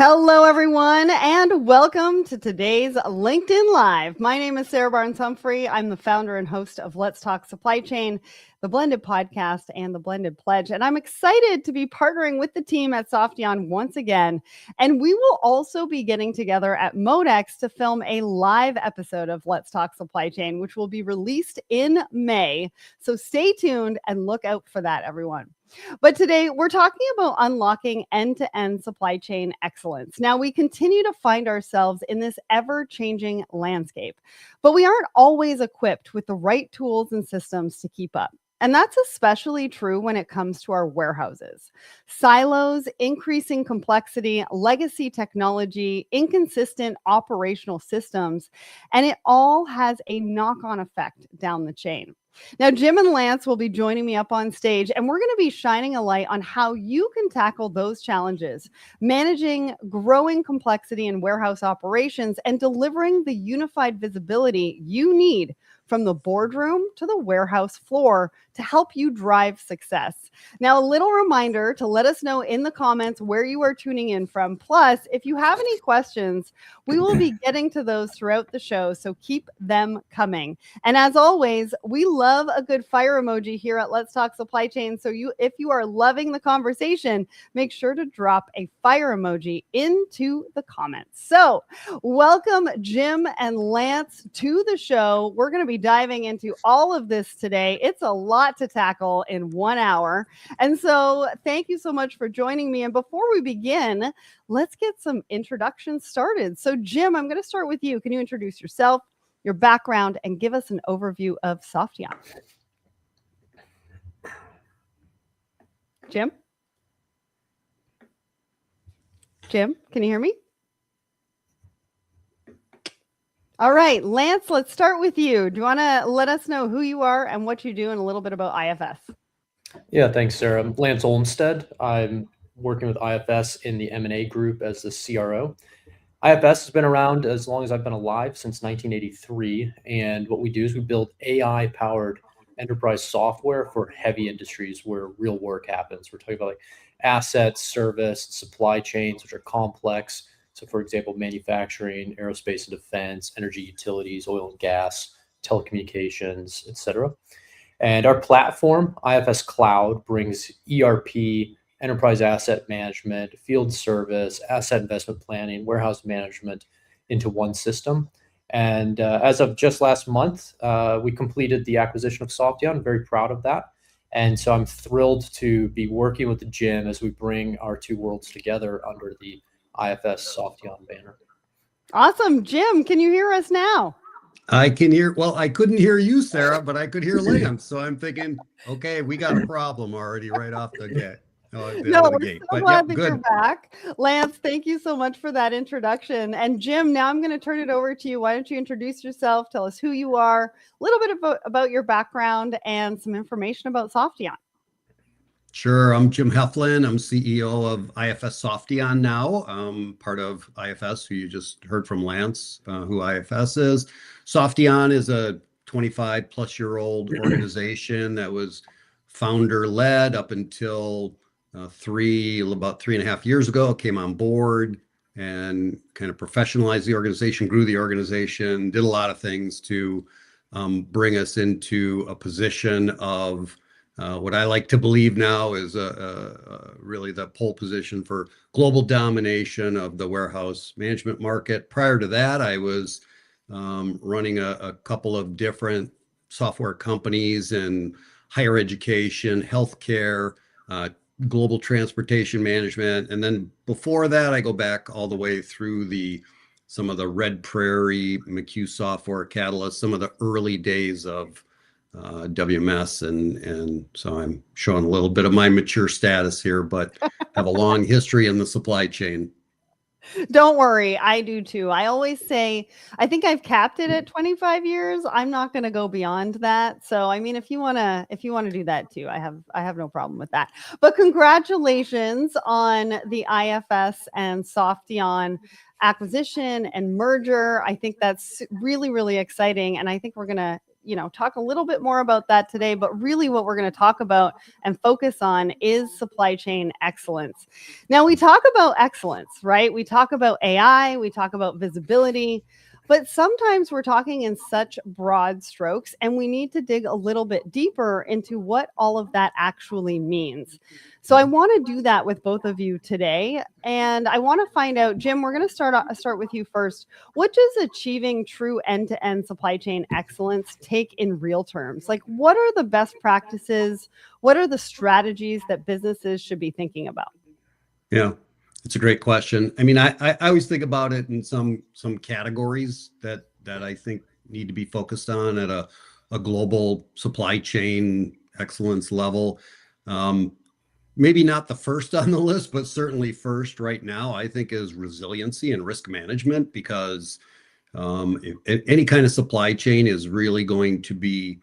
Hello, everyone, and welcome to today's LinkedIn Live. My name is Sarah Barnes-Humphrey. I'm the founder and host of Let's Talk Supply Chain, the Blended Podcast, and the Blended Pledge. And I'm excited to be partnering with the team at Softeon once again. And we will also be getting together at Modex to film a live episode of Let's Talk Supply Chain, which will be released in May. So stay tuned and look out for that, everyone. But today we're talking about unlocking end-to-end supply chain excellence. Now, we continue to find ourselves in this ever-changing landscape, but we aren't always equipped with the right tools and systems to keep up. And that's especially true when it comes to our warehouses. Silos, increasing complexity, legacy technology, inconsistent operational systems, and it all has a knock-on effect down the chain. Now, Jim and Lance will be joining me up on stage, and we're going to be shining a light on how you can tackle those challenges, managing growing complexity in warehouse operations and delivering the unified visibility you need from the boardroom to the warehouse floor to help you drive success. Now, a little reminder to let us know in the comments where you are tuning in from. Plus, if you have any questions, we will be getting to those throughout the show, so keep them coming. And as always, we love a good fire emoji here at Let's Talk Supply Chain. So if you are loving the conversation, make sure to drop a fire emoji into the comments. So welcome, Jim and Lance, to the show. We're going to be diving into all of this today. It's a lot to tackle in 1 hour. And so thank you so much for joining me. And before we begin, let's get some introductions started. So Jim, I'm going to start with you. Can you introduce yourself, your background, and give us an overview of Softeon? Jim? Jim, can you hear me? All right, Lance, let's start with you. Do you want to let us know who you are and what you do and a little bit about IFS? Yeah, thanks, Sarah. I'm Lance Olmsted. I'm working with IFS in the M&A Group as the CRO. IFS has been around as long as I've been alive, since 1983. And what we do is we build AI-powered enterprise software for heavy industries where real work happens. We're talking about like assets, service, supply chains, which are complex. So, for example, manufacturing, aerospace and defense, energy utilities, oil and gas, telecommunications, et cetera. And our platform, IFS Cloud, brings ERP, enterprise asset management, field service, asset investment planning, warehouse management into one system. And as of just last month, we completed the acquisition of Softeon. I'm very proud of that. And so I'm thrilled to be working with Jim as we bring our two worlds together under the IFS Softeon banner. Awesome. Jim, can you hear us now? I can hear. Well, I couldn't hear you, Sarah, but I could hear Lance. So I'm thinking, okay, we got a problem already right off the gate. We're so glad that you're back. Lance, thank you so much for that introduction. And Jim, now I'm going to turn it over to you. Why don't you introduce yourself, tell us who you are, a little bit about your background, and some information about Softeon. Sure. I'm Jim Hoefflin. I'm CEO of IFS Softeon now. Part of IFS, who you just heard from Lance, who IFS is. Softeon is a 25-plus-year-old organization that was founder-led up until about 3.5 years ago. Came on board and kind of professionalized the organization, grew the organization, did a lot of things to bring us into a position of what I like to believe now is really the pole position for global domination of the warehouse management market. Prior to that, I was running a couple of different software companies in higher education, healthcare, global transportation management. And then before that, I go back all the way through some of the Red Prairie, McHugh Software, Catalyst, some of the early days of WMS, and so I'm showing a little bit of my mature status here, but have a long history in the supply chain. Don't worry, I do too. I always say, I think I've capped it at 25 years. I'm not going to go beyond that. So, I mean, if you want to do that too, I have no problem with that. But congratulations on the IFS and Softeon acquisition and merger. I think that's really, really exciting. And I think we're going to talk a little bit more about that today, but really what we're going to talk about and focus on is supply chain excellence. Now, we talk about excellence, right? We talk about AI, we talk about visibility, but sometimes we're talking in such broad strokes, and we need to dig a little bit deeper into what all of that actually means. So I want to do that with both of you today, and I want to find out, Jim, we're going to start with you first. What does achieving true end-to-end supply chain excellence take in real terms? Like, what are the best practices? What are the strategies that businesses should be thinking about? Yeah, it's a great question. I mean, I always think about it in some categories that I think need to be focused on at a global supply chain excellence level. Maybe not the first on the list, but certainly first right now, I think, is resiliency and risk management, because any kind of supply chain is really going to be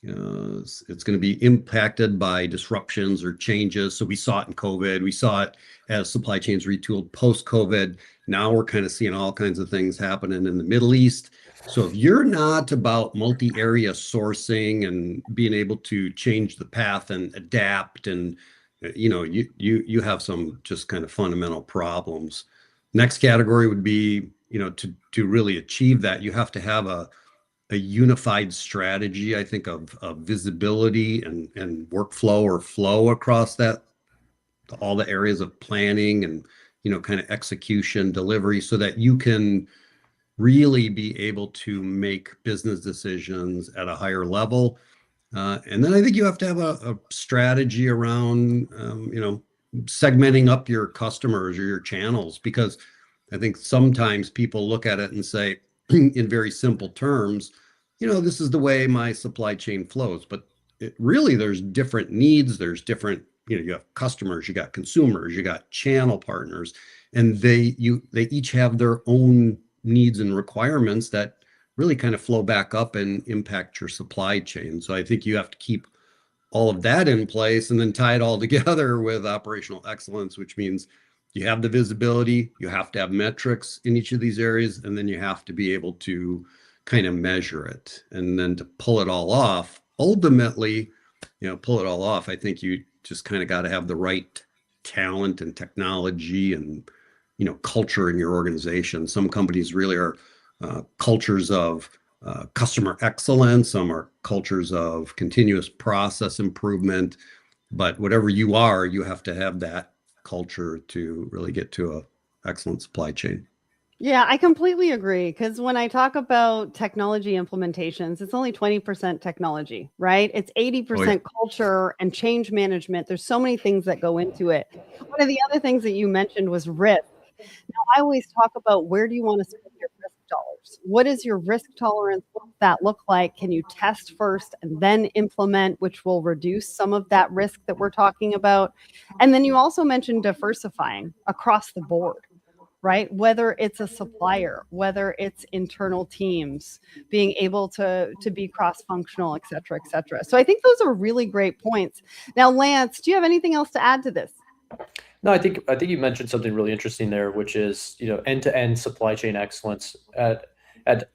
it's going to be impacted by disruptions or changes. So we saw it in COVID. We saw it as supply chains retooled post-COVID. Now we're kind of seeing all kinds of things happening in the Middle East. So if you're not about multi-area sourcing and being able to change the path and adapt, and you have some just kind of fundamental problems. Next category would be, to really achieve that, you have to have a unified strategy, I think, of visibility and workflow or flow across all the areas of planning and, kind of execution, delivery, so that you can really be able to make business decisions at a higher level. And then I think you have to have a strategy around, segmenting up your customers or your channels, because I think sometimes people look at it and say, in very simple terms, this is the way my supply chain flows. But there's different needs. There's different, you have customers, you got consumers, you got channel partners, and they each have their own needs and requirements that really kind of flow back up and impact your supply chain. So I think you have to keep all of that in place and then tie it all together with operational excellence, which means you have the visibility, you have to have metrics in each of these areas, and then you have to be able to kind of measure it. And then to pull it all off, ultimately, I think you just kind of got to have the right talent and technology and, culture in your organization. Some companies really are cultures of customer excellence. Some are cultures of continuous process improvement. But whatever you are, you have to have that culture to really get to an excellent supply chain. Yeah, I completely agree. Because when I talk about technology implementations, it's only 20% technology, right? It's 80% culture and change management. There's so many things that go into it. One of the other things that you mentioned was risk. Now, I always talk about, where do you want to spend your risk dollars? What is your risk tolerance? What does that look like? Can you test first and then implement, which will reduce some of that risk that we're talking about? And then you also mentioned diversifying across the board, right? Whether it's a supplier, whether it's internal teams, being able to be cross-functional, et cetera, et cetera. So I think those are really great points. Now, Lance, do you have anything else to add to this? No, I think you mentioned something really interesting there, which is, end-to-end supply chain excellence at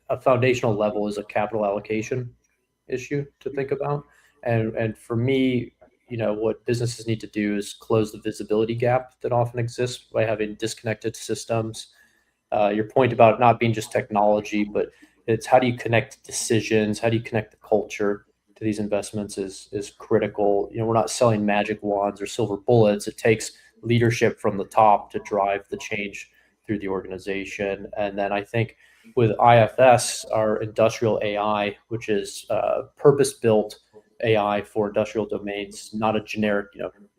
a foundational level is a capital allocation issue to think about. And for me, what businesses need to do is close the visibility gap that often exists by having disconnected systems. Your point about not being just technology, but it's how do you connect decisions? How do you connect the culture to these investments is critical. We're not selling magic wands or silver bullets. It takes leadership from the top to drive the change through the organization. And then I think with IFS, our industrial AI, which is purpose-built AI for industrial domains, not a generic,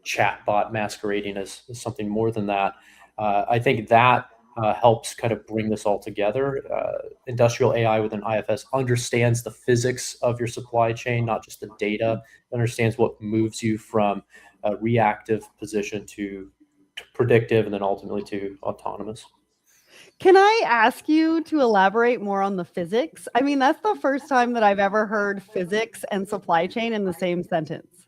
chat bot masquerading as something more than that. I think that helps kind of bring this all together. Industrial AI within IFS understands the physics of your supply chain, not just the data. It understands what moves you from a reactive position to predictive, and then ultimately to autonomous. Can I ask you to elaborate more on the physics? I mean, that's the first time that I've ever heard physics and supply chain in the same sentence.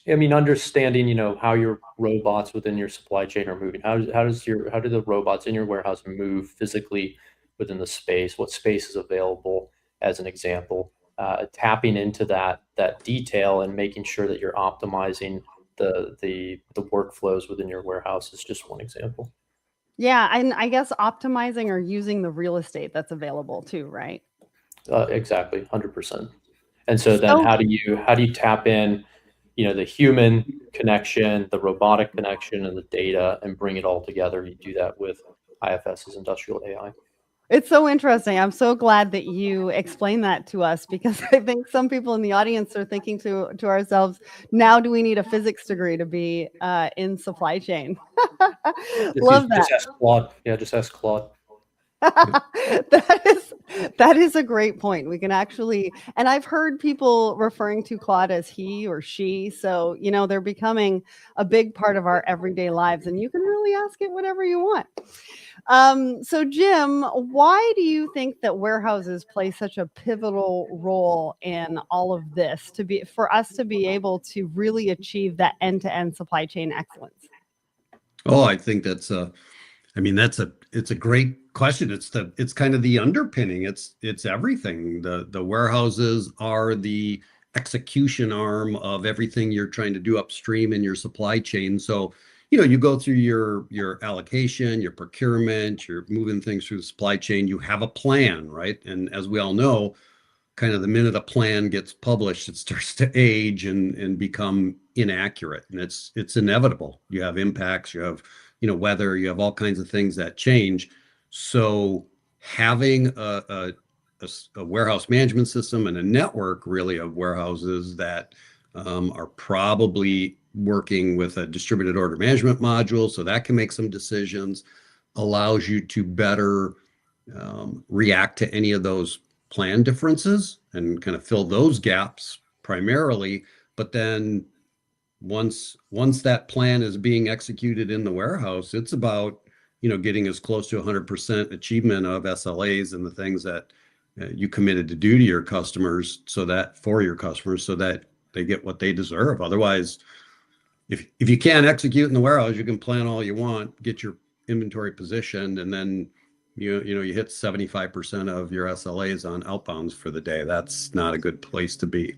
I mean, understanding, how your robots within your supply chain are moving. How do the robots in your warehouse move physically within the space? What space is available, as an example? tapping into that detail and making sure that you're optimizing the workflows within your warehouse is just one example. Yeah, and I guess optimizing or using the real estate that's available too, right? Exactly, 100%. And so then So how do you tap in, the human connection, the robotic connection, and the data, and bring it all together? You do that with IFS's industrial AI. it's so interesting. I'm so glad that you explained that to us, because I think some people in the audience are thinking to ourselves, now do we need a physics degree to be in supply chain? Love that. Just ask Claude. Yeah, just ask Claude. that is a great point. We can actually, and I've heard people referring to Claude as he or she. So, they're becoming a big part of our everyday lives, and you can really ask it whatever you want. So Jim, why do you think that warehouses play such a pivotal role in all of this for us to be able to really achieve that end-to-end supply chain excellence? Oh, I think it's a great question. It's kind of the underpinning. It's everything. The warehouses are the execution arm of everything you're trying to do upstream in your supply chain. So, you go through your allocation, your procurement, you're moving things through the supply chain, you have a plan, right? And as we all know, kind of the minute a plan gets published, it starts to age and become inaccurate. And it's inevitable. You have impacts, you have weather, you have all kinds of things that change. So having a warehouse management system and a network really of warehouses that are probably working with a distributed order management module, so that can make some decisions, allows you to better react to any of those plan differences and kind of fill those gaps primarily. But then once that plan is being executed in the warehouse, it's about getting as close to 100% achievement of SLAs and the things that you committed to do to your customers, so that they get what they deserve. Otherwise, if you can't execute in the warehouse, you can plan all you want, get your inventory positioned, and then you hit 75% of your SLAs on outbounds for the day. That's not a good place to be.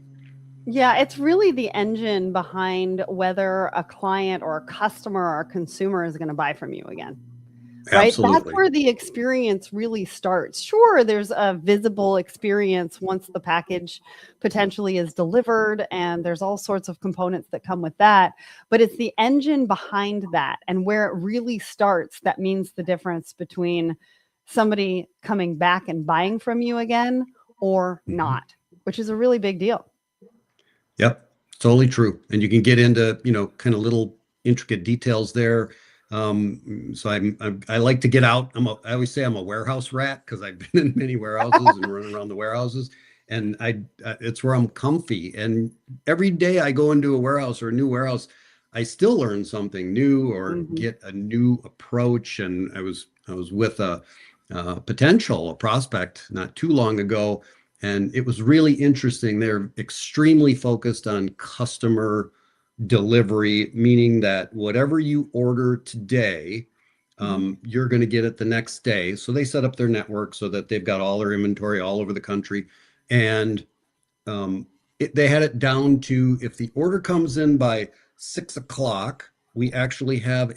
Yeah, it's really the engine behind whether a client or a customer or a consumer is going to buy from you again. Right? Absolutely. That's where the experience really starts. Sure, there's a visible experience once the package potentially is delivered, and there's all sorts of components that come with that. But it's the engine behind that and where it really starts that means the difference between somebody coming back and buying from you again or not, which is a really big deal. Yep, totally true. And you can get into, kind of little intricate details there. So I like to get out. I always say I'm a warehouse rat because I've been in many warehouses and run around the warehouses, and it's where I'm comfy. And every day I go into a warehouse or a new warehouse, I still learn something new or get a new approach. And I was with a prospect not too long ago, and it was really interesting. They're extremely focused on customer delivery, meaning that whatever you order today, you're going to get it the next day. So they set up their network so that they've got all their inventory all over the country. And they had it down to, if the order comes in by 6 o'clock, we actually have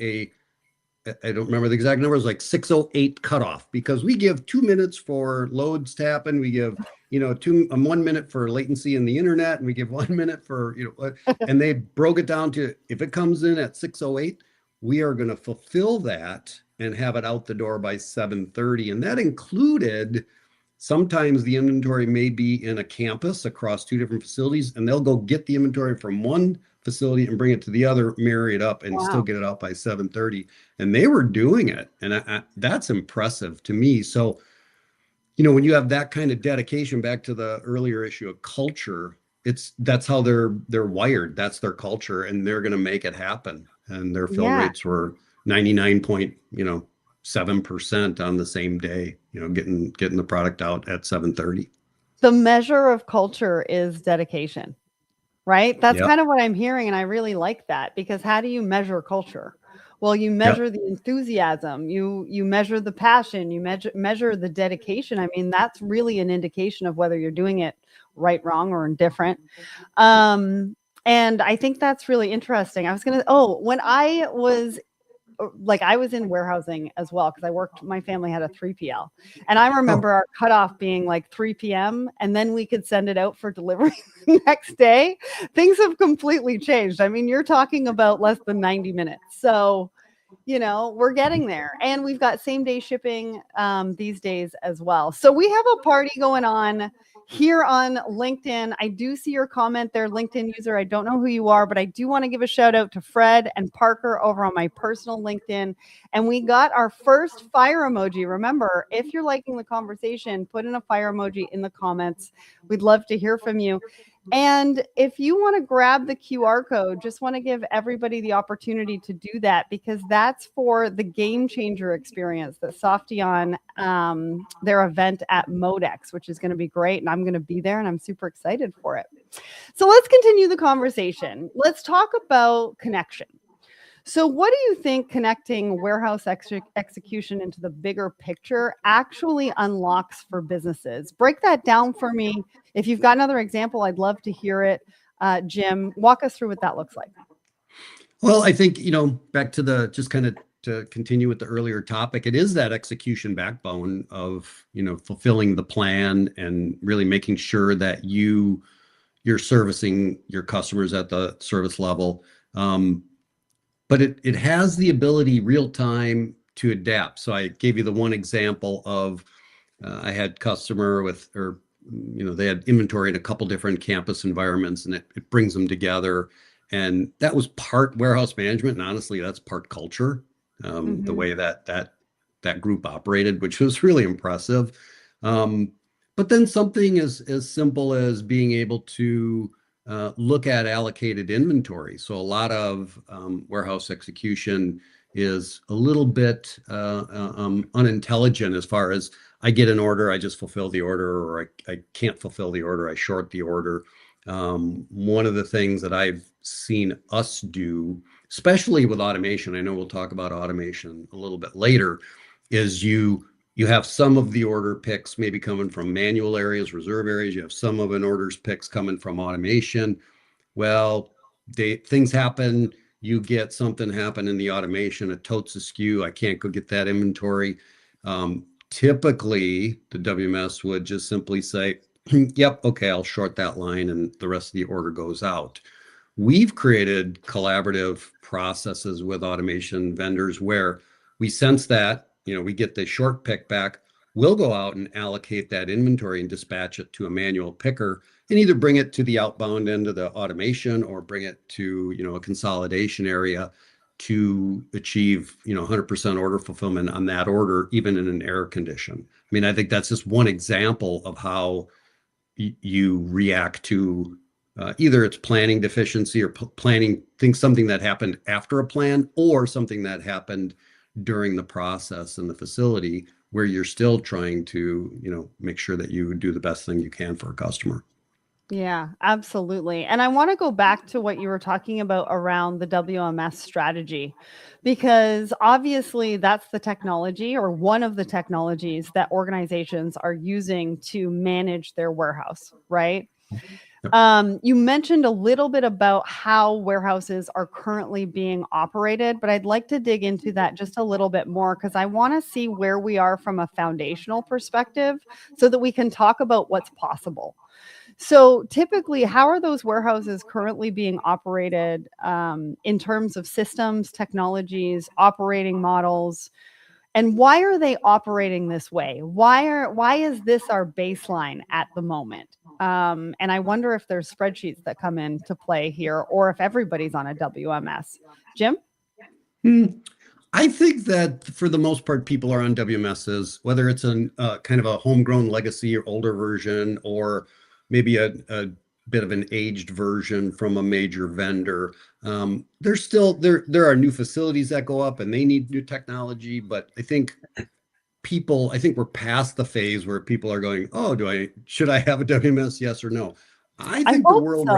I don't remember the exact number, it was like 6:08 cutoff, because we give 2 minutes for loads to happen. We give, 1 minute for latency in the internet, and we give 1 minute for, and they broke it down to, if it comes in at 6:08, we are going to fulfill that and have it out the door by 7:30. And that included, sometimes the inventory may be in a campus across 2 different facilities, and they'll go get the inventory from one facility and bring it to the other, marry it up, and still get it out by 7:30. And they were doing it. And that's impressive to me. So, when you have that kind of dedication, back to the earlier issue of culture, that's how they're wired. That's their culture, and they're going to make it happen. And their fill rates were 99.7% on the same day, getting the product out at 7:30. The measure of culture is dedication. Right? That's kind of what I'm hearing. And I really like that, because how do you measure culture? Well, you Yep. measure the enthusiasm, you measure the passion, you measure the dedication. I mean, that's really an indication of whether you're doing it right, wrong, or indifferent. And I think that's really interesting. When I was I was in warehousing as well because my family had a 3PL. And I remember our cutoff being like 3 p.m. and then we could send it out for delivery the next day. Things have completely changed. I mean, you're talking about less than 90 minutes. So, we're getting there. And we've got same day shipping these days as well. So we have a party going on here on LinkedIn. I do see your comment there, LinkedIn user. I don't know who you are, but I do want to give a shout out to Fred and Parker over on my personal LinkedIn. And we got our first fire emoji. Remember, if you're liking the conversation, put in a fire emoji in the comments. We'd love to hear from you. And if you want to grab the QR code, just want to give everybody the opportunity to do that because that's for the Game Changer experience that Softeon, their event at Modex, which is going to be great. And I'm going to be there and I'm super excited for it. So let's continue the conversation. Let's talk about connection. So what do you think connecting warehouse execution into the bigger picture actually unlocks for businesses? Break that down for me. If you've got another example, I'd love to hear it. Jim, walk us through what that looks like. Well, I think, back to just kind of to continue with the earlier topic, it is that execution backbone of, fulfilling the plan and really making sure that you're servicing your customers at the service level. But it has the ability real time to adapt. So I gave you the one example of I had customer they had inventory in a couple different campus environments, and it brings them together. And that was part warehouse management, and honestly, that's part culture. The way that group operated, which was really impressive. But then something as simple as being able to look at allocated inventory. So a lot of warehouse execution is a little bit unintelligent as far as I get an order, I just fulfill the order, or I can't fulfill the order, I short the order. One of the things that I've seen us do, especially with automation, I know we'll talk about automation a little bit later, is you have some of the order picks maybe coming from manual areas, reserve areas. You have some of an orders picks coming from automation. Well, things happen. You get something happen in the automation. It totes askew. I can't go get that inventory. Typically, the WMS would just simply say, yep, okay, I'll short that line and the rest of the order goes out. We've created collaborative processes with automation vendors where we sense that, we get the short pick back, we'll go out and allocate that inventory and dispatch it to a manual picker and either bring it to the outbound end of the automation or bring it to, a consolidation area to achieve, 100% order fulfillment on that order, even in an error condition. I mean, I think that's just one example of how you react to either it's planning deficiency or something that happened after a plan or something that happened during the process in the facility where you're still trying to, make sure that you do the best thing you can for a customer. Yeah, absolutely. And I want to go back to what you were talking about around the WMS strategy, because obviously that's the technology or one of the technologies that organizations are using to manage their warehouse, right? You mentioned a little bit about how warehouses are currently being operated, but I'd like to dig into that just a little bit more because I want to see where we are from a foundational perspective so that we can talk about what's possible. So typically, how are those warehouses currently being operated in terms of systems, technologies, operating models? And why are they operating this way? Why is this our baseline at the moment? And I wonder if there's spreadsheets that come into play here or if everybody's on a WMS. Jim? I think that for the most part, people are on WMSs, whether it's a kind of a homegrown legacy or older version, or maybe a bit of an aged version from a major vendor. There are new facilities that go up and they need new technology, but I think we're past the phase where people are going, oh, should I have a WMS? Yes or no. I think the world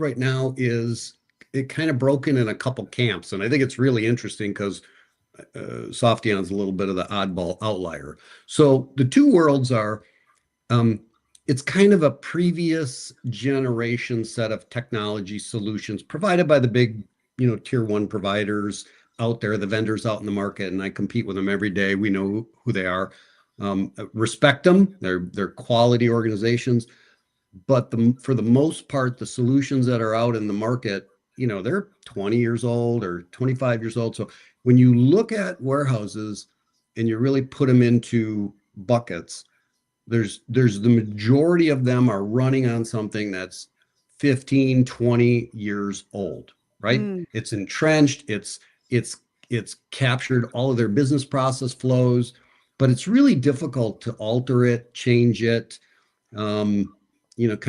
right now is it kind of broken in a couple camps. And I think it's really interesting because Softeon's a little bit of the oddball outlier. So the two worlds are, it's kind of a previous generation set of technology solutions provided by the big, tier one providers out there, the vendors out in the market, and I compete with them every day. We know who they are. Respect them. They're quality organizations. But for the most part, the solutions that are out in the market, they're 20 years old or 25 years old. So when you look at warehouses and you really put them into buckets, there's the majority of them are running on something that's 15, 20 years old, right? It's entrenched, it's captured all of their business process flows, but it's really difficult to alter it, change it, kind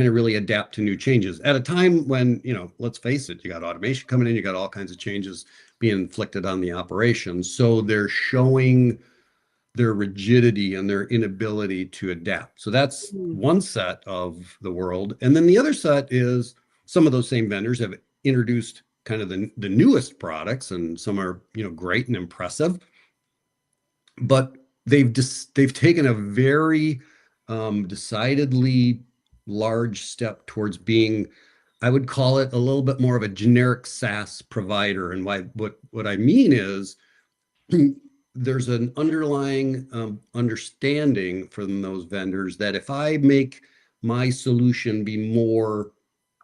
of really adapt to new changes at a time when, let's face it, you got automation coming in, you got all kinds of changes being inflicted on the operations. So they're showing their rigidity and their inability to adapt. So that's one set of the world. And then the other set is some of those same vendors have introduced kind of the newest products, and some are, great and impressive, but they've taken a very decidedly large step towards being, I would call it, a little bit more of a generic SaaS provider. And what I mean is there's an underlying understanding from those vendors that if I make my solution be more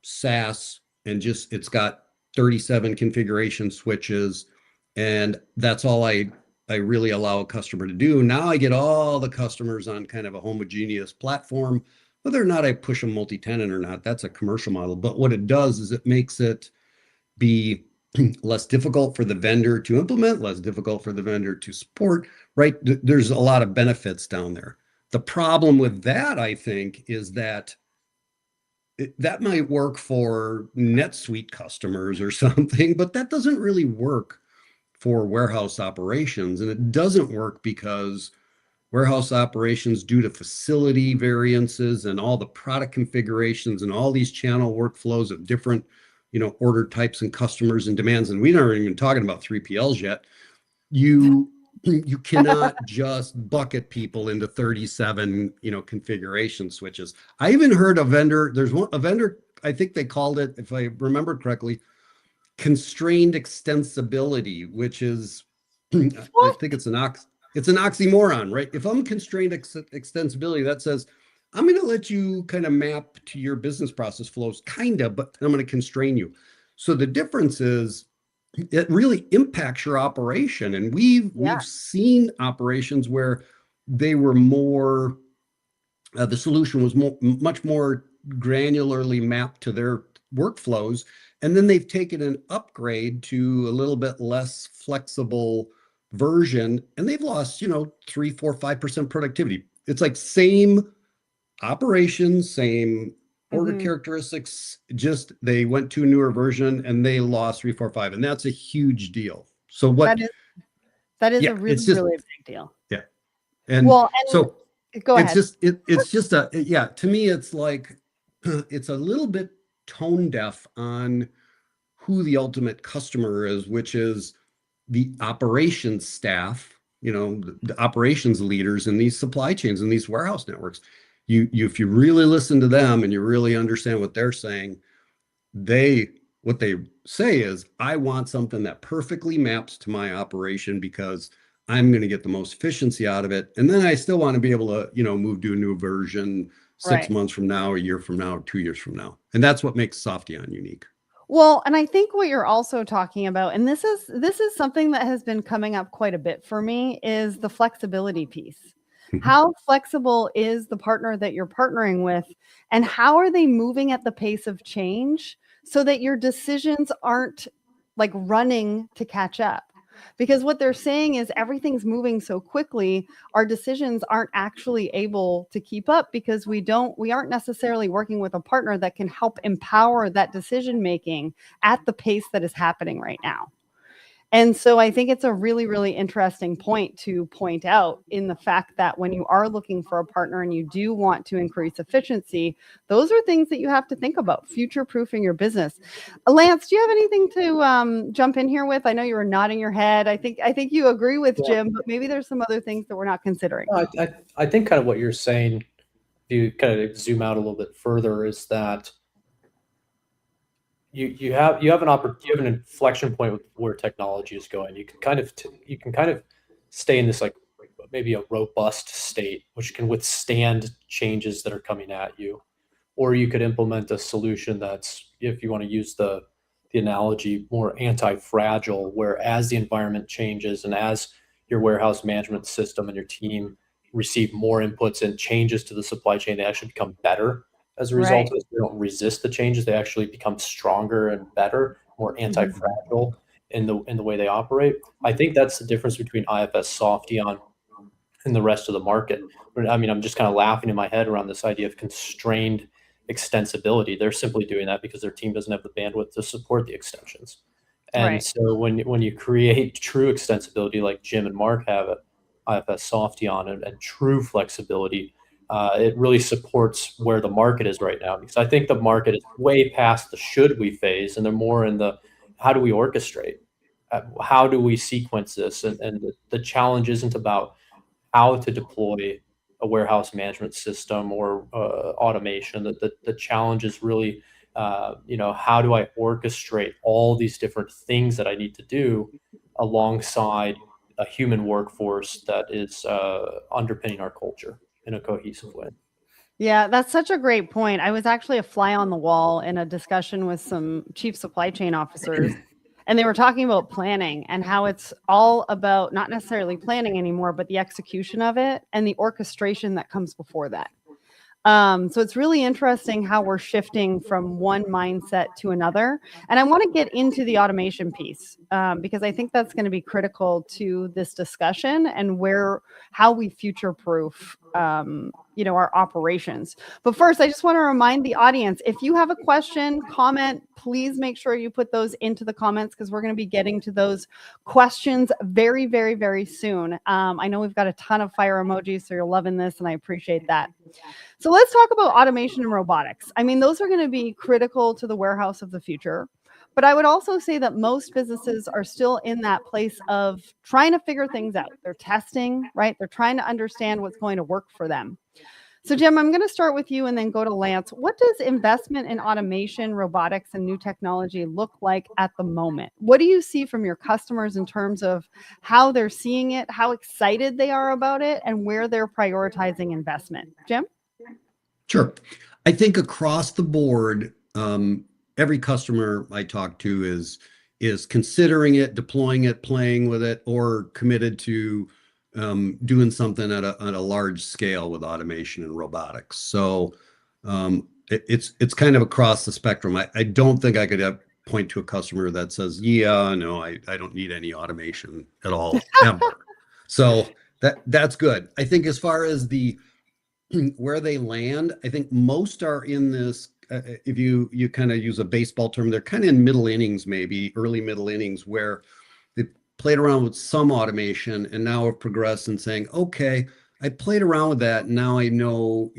SaaS and just it's got 37 configuration switches and that's all I really allow a customer to do. Now I get all the customers on kind of a homogeneous platform. Whether or not I push a multi-tenant or not, that's a commercial model. But what it does is it makes it be less difficult for the vendor to implement, less difficult for the vendor to support, right? There's a lot of benefits down there. The problem with that, I think, is that that might work for NetSuite customers or something, but that doesn't really work for warehouse operations. And it doesn't work because warehouse operations, due to facility variances and all the product configurations and all these channel workflows of different, order types and customers and demands, and we aren't even talking about 3PLs yet, you cannot just bucket people into 37, configuration switches. I even heard a vendor, a vendor, I think they called it, if I remember correctly, constrained extensibility, which is, I think it's an oxymoron, right? If I'm constrained extensibility, that says I'm going to let you kind of map to your business process flows, but I'm going to constrain you. So the difference is it really impacts your operation. And we've seen operations where they were more, the solution was much more granularly mapped to their workflows. And then they've taken an upgrade to a little bit less flexible version, and they've lost, 3, 4, 5% productivity. It's like same operations, same order characteristics, just they went to a newer version and they lost 3, 4, 5, and that's a huge deal. So that is a really, really big deal. Yeah. And so go ahead. It's just to me, it's like, it's a little bit tone deaf on who the ultimate customer is, which is the operations staff, the operations leaders in these supply chains and these warehouse networks. If you really listen to them and you really understand what they're saying, what they say is, I want something that perfectly maps to my operation because I'm going to get the most efficiency out of it. And then I still want to be able to, move to a new version 6 months from now, a year from now, or 2 years from now. And that's what makes Softeon unique. Well, and I think what you're also talking about, and this is something that has been coming up quite a bit for me, is the flexibility piece. How flexible is the partner that you're partnering with, and how are they moving at the pace of change so that your decisions aren't like running to catch up? Because what they're saying is everything's moving so quickly, our decisions aren't actually able to keep up because we aren't necessarily working with a partner that can help empower that decision making at the pace that is happening right now. And so I think it's a really, really interesting point to point out in the fact that when you are looking for a partner and you do want to increase efficiency, those are things that you have to think about, future-proofing your business. Lance, do you have anything to jump in here with? I know you were nodding your head. I think you agree with Jim, but maybe there's some other things that we're not considering. I think kind of what you're saying, if you kind of zoom out a little bit further, is that you have an inflection point with where technology is going. You can kind of stay in this like maybe a robust state, which can withstand changes that are coming at you, or you could implement a solution that's, if you want to use the analogy, more anti-fragile, where as the environment changes and as your warehouse management system and your team receive more inputs and changes to the supply chain, they actually become better as a result of it. They don't resist the changes. They actually become stronger and better, more anti-fragile in the way they operate. I think that's the difference between IFS Softeon and the rest of the market. I mean, I'm just kind of laughing in my head around this idea of constrained extensibility. They're simply doing that because their team doesn't have the bandwidth to support the extensions. And so when you create true extensibility like Jim and Mark have at IFS Softeon and true flexibility, it really supports where the market is right now, because I think the market is way past the should we phase, and they're more in the how do we orchestrate, how do we sequence this, and the challenge isn't about how to deploy a warehouse management system or automation. The challenge is really how do I orchestrate all these different things that I need to do alongside a human workforce that is underpinning our culture in a cohesive way. Yeah, that's such a great point. I was actually a fly on the wall in a discussion with some chief supply chain officers, and they were talking about planning and how it's all about not necessarily planning anymore, but the execution of it and the orchestration that comes before that. So it's really interesting how we're shifting from one mindset to another. And I want to get into the automation piece because I think that's going to be critical to this discussion and how we future-proof our operations. But first, I just want to remind the audience, if you have a question, comment, please make sure you put those into the comments, because we're going to be getting to those questions very, very, very soon. I know we've got a ton of fire emojis, so you're loving this, and I appreciate that. So let's talk about automation and robotics. I mean, those are going to be critical to the warehouse of the future. But I would also say that most businesses are still in that place of trying to figure things out. They're testing, right? They're trying to understand what's going to work for them. So Jim, I'm going to start with you and then go to Lance. What does investment in automation, robotics, and new technology look like at the moment? What do you see from your customers in terms of how they're seeing it, how excited they are about it, and where they're prioritizing investment? Jim? Sure. I think across the board, every customer I talk to is considering it, deploying it, playing with it, or committed to doing something at a large scale with automation and robotics. So it's kind of across the spectrum. I don't think I could point to a customer that says, yeah, no, I don't need any automation at all, ever. So that's good. I think as far as where they land, I think most are in this, if you kind of use a baseball term, they're kind of in middle innings, maybe early middle innings, where they've played around with some automation and now have progressed and saying, okay, I played around with that. Now I know,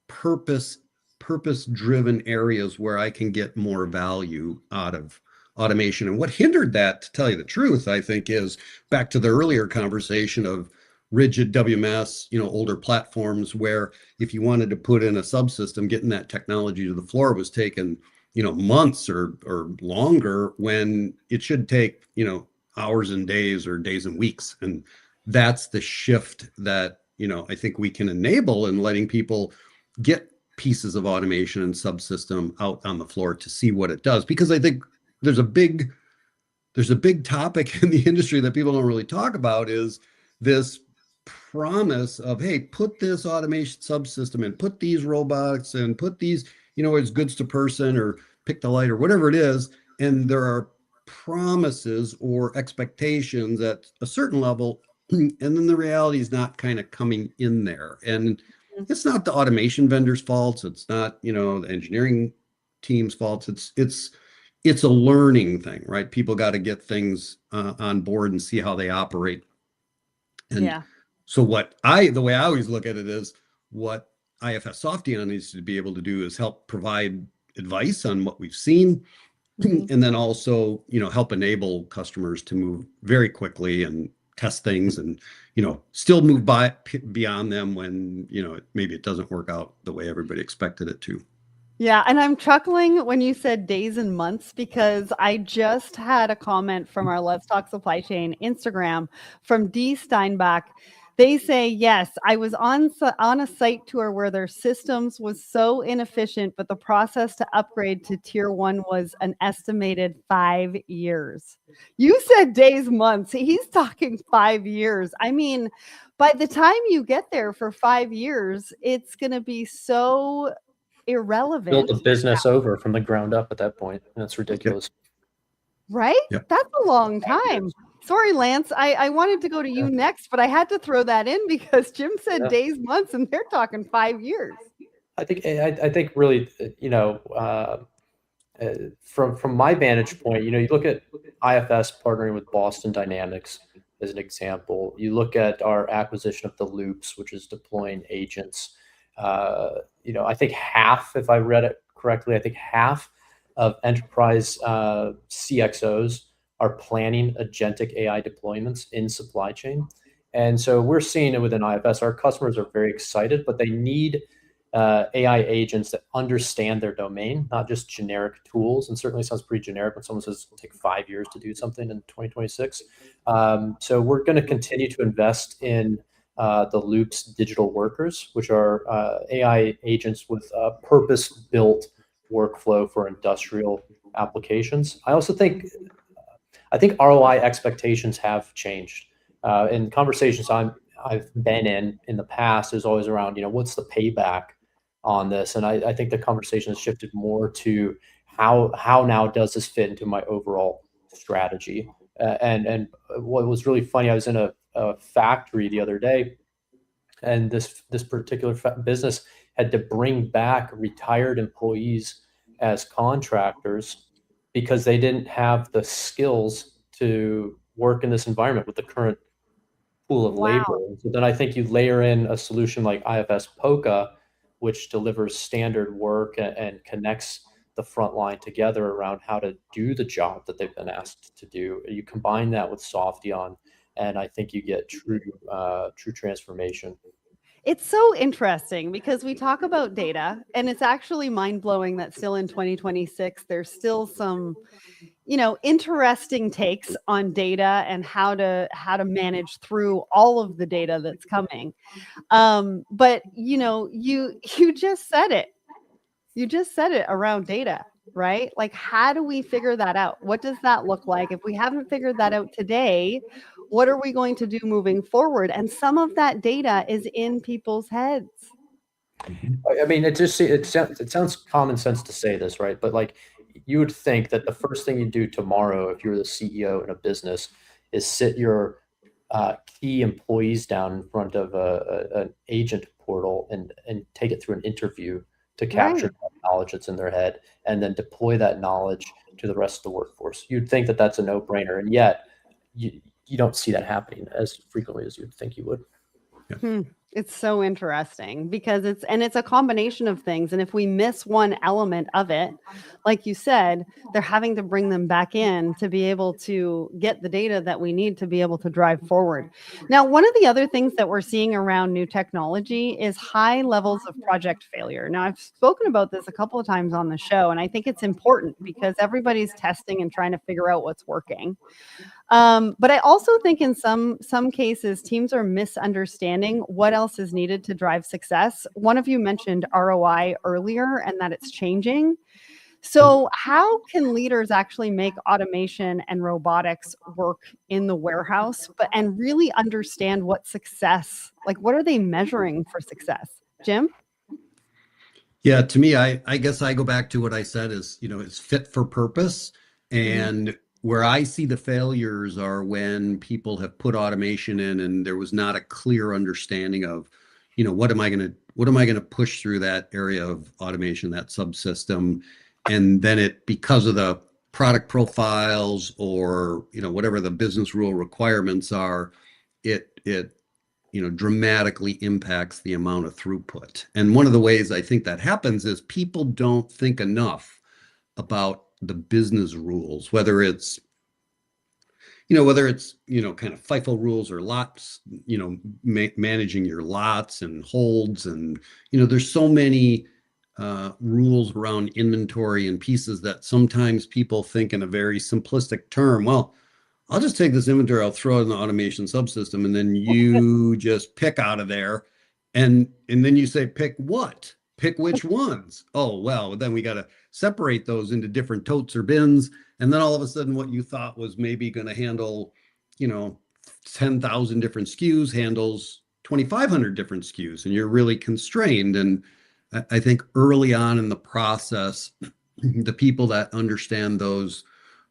purpose-driven areas where I can get more value out of automation. And what hindered that, to tell you the truth, I think, is back to the earlier conversation of rigid WMS, older platforms, where if you wanted to put in a subsystem, getting that technology to the floor was taking, months or longer, when it should take, hours and days or days and weeks. And that's the shift that, I think we can enable in letting people get pieces of automation and subsystem out on the floor to see what it does. Because I think there's a big topic in the industry that people don't really talk about, is this promise of, hey, put this automation subsystem and put these robots and put these, as goods to person or pick the light or whatever it is. And there are promises or expectations at a certain level, and then the reality is not kind of coming in there. And it's not the automation vendor's faults. It's not, the engineering team's faults. It's it's a learning thing, right? People got to get things on board and see how they operate. And Yeah. so the way I always look at it is what IFS Softeon needs to be able to do is help provide advice on what we've seen, and then also, help enable customers to move very quickly and test things and, still move beyond them when, maybe it doesn't work out the way everybody expected it to. Yeah, and I'm chuckling when you said days and months because I just had a comment from our Let's Talk Supply Chain Instagram from D Steinbach. They say, yes, I was on a site tour where their systems was so inefficient, but the process to upgrade to tier 1 was an estimated 5 years. You said days, months. He's talking 5 years. I mean, by the time you get there for 5 years, it's going to be so irrelevant. Built a business over from the ground up at that point. That's ridiculous. Right? Yep. That's a long time. Sorry, Lance. I wanted to go to you next, but I had to throw that in because Jim said days, months, and they're talking 5 years. I think really, from my vantage point, you look at IFS partnering with Boston Dynamics as an example. You look at our acquisition of the Loops, which is deploying agents. I think half, if I read it correctly, I think half of enterprise CXOs are planning agentic AI deployments in supply chain. And so we're seeing it within IFS. Our customers are very excited, but they need AI agents that understand their domain, not just generic tools. And certainly sounds pretty generic when someone says it'll take 5 years to do something in 2026. So we're going to continue to invest in the Loops digital workers, which are AI agents with a purpose-built workflow for industrial applications. I think ROI expectations have changed. In conversations I've been in the past, is always around, what's the payback on this? And I think the conversation has shifted more to how now does this fit into my overall strategy? And what was really funny, I was in a factory the other day, and this particular business had to bring back retired employees as contractors because they didn't have the skills to work in this environment with the current pool of labor. So then I think you layer in a solution like IFS Polka, which delivers standard work and connects the front line together around how to do the job that they've been asked to do. You combine that with Softeon, and I think you get true transformation. It's so interesting because we talk about data, and it's actually mind-blowing that still in 2026, there's still some, interesting takes on data and how to manage through all of the data that's coming. But you just said it. You just said it around data, right? Like, how do we figure that out? What does that look like? If we haven't figured that out today, what are we going to do moving forward? And some of that data is in people's heads. I mean, it sounds common sense to say this, right? But like, you would think that the first thing you do tomorrow, if you're the CEO in a business, is sit your key employees down in front of an agent portal and take it through an interview to capture that knowledge that's in their head, and then deploy that knowledge to the rest of the workforce. You'd think that that's a no-brainer, and yet you don't see that happening as frequently as you'd think you would. Yeah. It's so interesting because it's a combination of things. And if we miss one element of it, like you said, they're having to bring them back in to be able to get the data that we need to be able to drive forward. Now, one of the other things that we're seeing around new technology is high levels of project failure. Now, I've spoken about this a couple of times on the show, and I think it's important because everybody's testing and trying to figure out what's working. But I also think in some cases, teams are misunderstanding what else is needed to drive success. One of you mentioned ROI earlier and that it's changing. So how can leaders actually make automation and robotics work in the warehouse, and really understand what success, like what are they measuring for success? Jim? Yeah, to me, I guess I go back to what I said is, it's fit for purpose. And where I see the failures are when people have put automation in and there was not a clear understanding of, what am I going to push through that area of automation, that subsystem. And then because of the product profiles or, whatever the business rule requirements are, it dramatically impacts the amount of throughput. And one of the ways I think that happens is people don't think enough about the business rules, whether it's kind of FIFO rules or lots, managing your lots and holds. And, there's so many rules around inventory and pieces that sometimes people think in a very simplistic term. Well, I'll just take this inventory, I'll throw it in the automation subsystem, and then you just pick out of there. And then you say, pick what? Pick which ones? Oh, well, then we got to separate those into different totes or bins. And then all of a sudden, what you thought was maybe going to handle, 10,000 different SKUs handles 2,500 different SKUs, and you're really constrained. And I think early on in the process, the people that understand those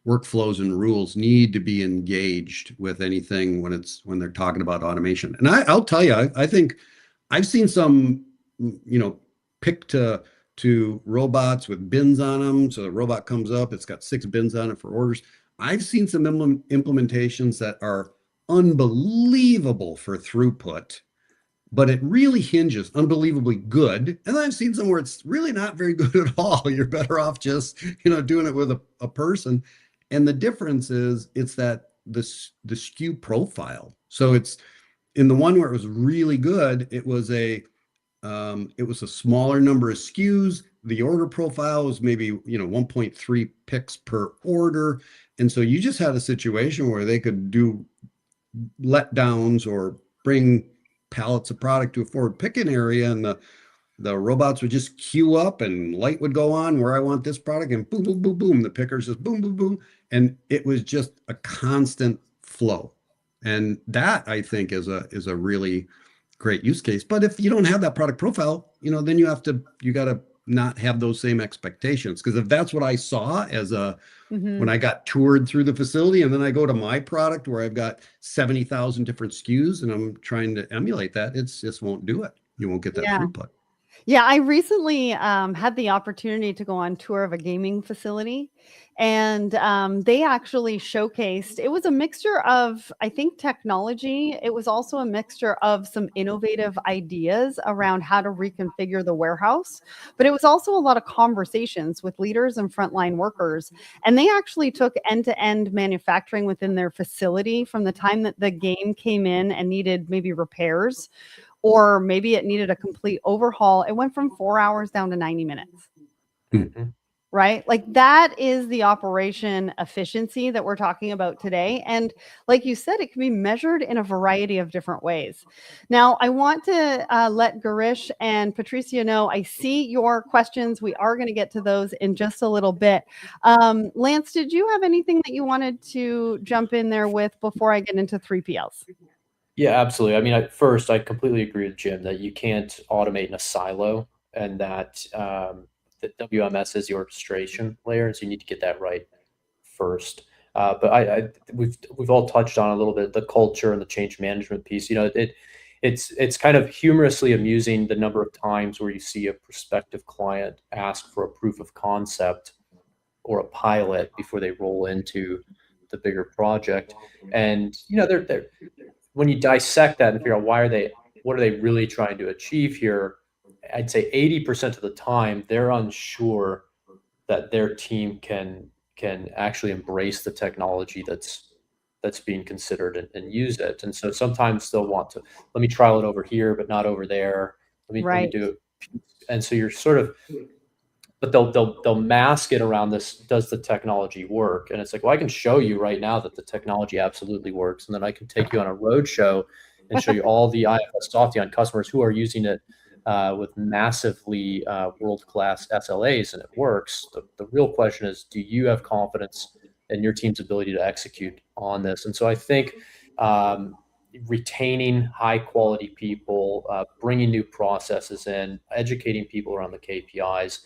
workflows and rules need to be engaged with anything when they're talking about automation. And I'll tell you, I think I've seen some, pick to robots with bins on them. So the robot comes up, it's got 6 bins on it for orders. I've seen some implementations that are unbelievable for throughput, but it really hinges unbelievably good. And I've seen some where it's really not very good at all. You're better off just, doing it with a person. And the difference is it's that the SKU profile. So it's in the one where it was really good, it was a smaller number of SKUs. The order profile was maybe 1.3 picks per order. And so you just had a situation where they could do letdowns or bring pallets of product to a forward picking area, and the robots would just queue up and light would go on where I want this product, and boom, boom, boom, boom. The pickers just boom, boom, boom. And it was just a constant flow. And that, I think, is a really great use case. But if you don't have that product profile, then you got to not have those same expectations. Because if that's what I saw as when I got toured through the facility, and then I go to my product where I've got 70,000 different SKUs and I'm trying to emulate that, it just won't do it. You won't get that throughput. Yeah, I recently had the opportunity to go on tour of a gaming facility, and they actually showcased, it was a mixture of, I think, technology. It was also a mixture of some innovative ideas around how to reconfigure the warehouse, but it was also a lot of conversations with leaders and frontline workers. And they actually took end-to-end manufacturing within their facility from the time that the game came in and needed maybe repairs, or maybe it needed a complete overhaul. It went from 4 hours down to 90 minutes. Mm-hmm. Right? Like, that is the operation efficiency that we're talking about today. And like you said, it can be measured in a variety of different ways. Now, I want to let Girish and Patricia know, I see your questions. We are going to get to those in just a little bit. Lance, did you have anything that you wanted to jump in there with before I get into 3PLs? Yeah, absolutely. I mean, I completely agree with Jim that you can't automate in a silo, and that the WMS is the orchestration layer, and so you need to get that right first. But we've all touched on a little bit the culture and the change management piece. It's kind of humorously amusing the number of times where you see a prospective client ask for a proof of concept or a pilot before they roll into the bigger project, and they're when you dissect that and figure out what are they really trying to achieve here, I'd say 80% of the time they're unsure that their team can actually embrace the technology that's being considered and use it. And so sometimes they'll want to, let me trial it over here, but not over there. Let me do it. And so you're sort of, but they'll mask it around this. Does the technology work? And it's like, well, I can show you right now that the technology absolutely works, and then I can take you on a road show and show you all the IFS Softeon customers who are using it with massively world-class SLAs, and it works. The real question is, do you have confidence in your team's ability to execute on this? And so I think retaining high-quality people, bringing new processes in, educating people around the KPIs.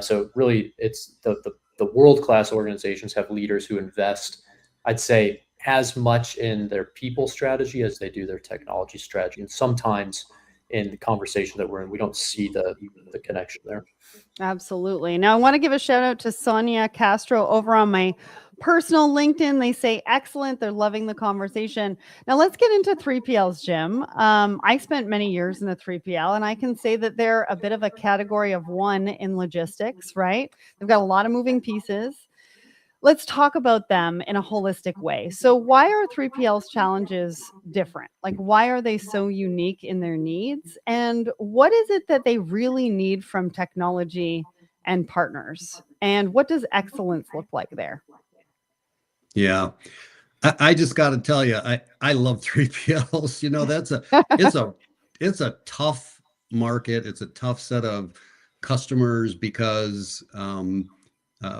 So really, it's the world-class organizations have leaders who invest, I'd say, as much in their people strategy as they do their technology strategy. And sometimes in the conversation that we're in. We don't see the connection there. Absolutely. Now, I want to give a shout out to Sonia Castro over on my personal LinkedIn. They say, excellent. They're loving the conversation. Now, let's get into 3PLs, Jim. I spent many years in a 3PL, and I can say that they're a bit of a category of one in logistics, right? They've got a lot of moving pieces. Let's talk about them in a holistic way. So why are 3PL's challenges different? Like, why are they so unique in their needs? And what is it that they really need from technology and partners? And what does excellence look like there? Yeah. I just got to tell you, I love 3PLs. It's a tough market. It's a tough set of customers because